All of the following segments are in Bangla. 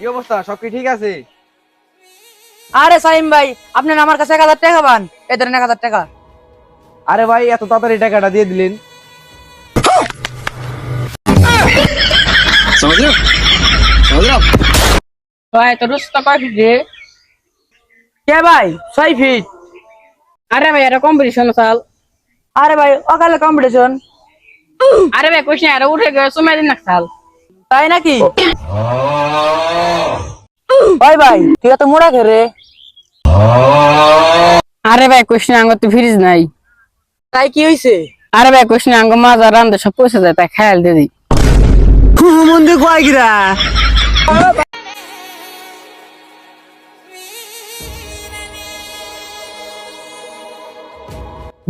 কি অবস্থা, সব কি ঠিক আছে? আরে সাইম ভাই, আপনি না আমার কাছে 1000 টাকা পান, এই ধরেন 1000 টাকা। আরে ভাই, এত তাড়াতাড়ি টাকাটা দিয়ে দিলেন? ভাই তো রুস্তা কয় ফিট রে? কে ভাই? 6 ফিট। আরে ভাই এটা কম্পিটিশন চাল। আরে ভাই অকালে কম্পিটিশন। আরে ভাই কোশ্চেন আরে উঠে গেছে সময় দিন না চাল। তাই নাকি? ভাই ভাই তুই এত মোড়া খেরে? আরে ভাই কোশ্চেন আঙ্গ তো ফ্রিজ নাই। তাই কি হইছে? আরে ভাই কোশ্চেন আঙ্গ মাজা রান্দে সব পয়সা যায় তাই খেয়াল দিয়ে দিই। মন্দির কয় গিরা?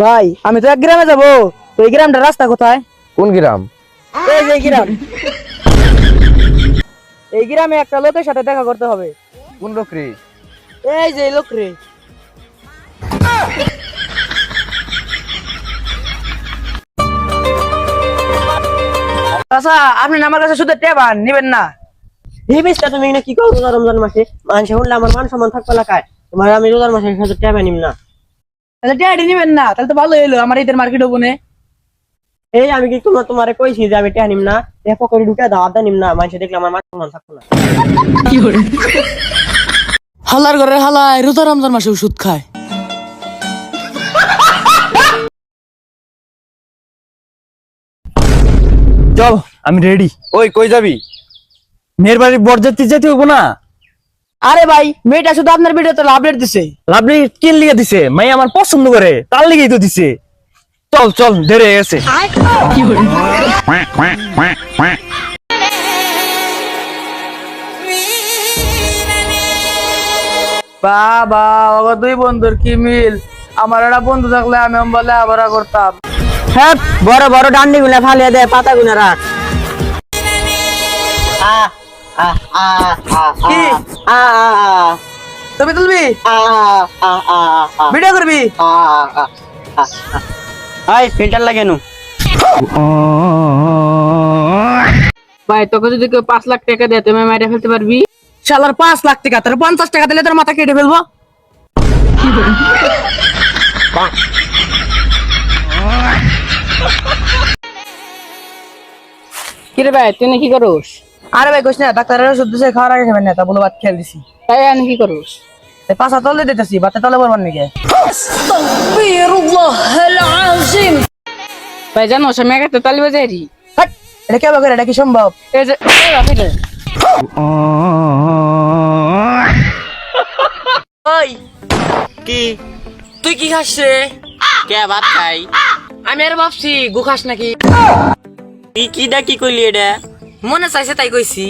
ভাই আমি তো এক গ্রামে যাবো, তো এই গ্রামটা রাস্তা কোথায়? কোন গ্রাম? এই যে এই গ্রাম। এই গ্রামে একটা লোকের সাথে দেখা করতে হবে। কোন লোক রে? এই যে লোক রে। আচ্ছা আপনি আমার কাছে শুধু টেবান নিবেন না? ভেবেছিস তুমি না কি করো রমজান মাসে মানুষ শুনলে আমার মান সম্মান থাকবে এলাকায়, তোমার আমি রোজার মাসে সাথে ট্যাবে নিম না। তাহলে টেয়াটি নিবেন না, তাহলে তো ভালো এলো আমার ঈদের মার্কেট হবো না। এই আমি কি তোমারে কইছি যে আমি ট্যা নিম না, এ পকেটে ঢুকে দাওয়াত নিম না, মানুষ দেখলে আমার মান সম্মান থাকবে না। হালার ঘরে হালায় রোজা রমজান মাসে ওষুধ খায়। চল আমি রেডি। ওই কই যাবি? মেয়ের বাড়ির বরযাত্রী যেতে হবো না? আরে ভাই মেয়েটা শুধু আপনার ভিডিওতে লাভ রেট দিছে। লাভলি কিন লিগে দিছে, মাই আমার পছন্দ করে তার লিগেই তো দিছে। চল চল দেরি হয়ে গেছে। বাবা ওগো দুই বন্ধুর কি মিল, আমার একটা বন্ধু থাকলে আমি বলে আবরা করতাম। হ্যাঁ বড় বড় ডান্ডি গুলা ফালিয়ে দেয়, পাতা গুলা রাখ। কি তুমি তুলবি? ভিডিও করবি? ফিল্টার লাগানো। ভাই তোকে যদি কেউ 5 লাখ টাকা দেয় তুমি মাইরা ফেলতে পারবি? শালার 5 লাখ টাকা, তার 50 টাকা দিলে তোর মাথা কেটে ফেলবো। কিরে ভাই তুই কি করস? আরে ভাই কোশ না, ডাক্তারের ওষুধ দিছে, খাওয়ার আগে খাবেন না, তা বলে ভাত খেয়ে দিছি। তাই আমি কি করস? পাশা তলে দিতেছি, বাতে তলে বলবার নাকি? ভাই জানো সে মেঘাতে তালি বাজাই রি। হাট, এটা কেবা করে, এটা কি সম্ভব? এই যে ওই কি তুই কি খাস রে? কে ভাত খাই? আমি আর ভাবছি গু খাস নাকি। কি কি কইলি এটা? মনে চাইছে তাই কইছি।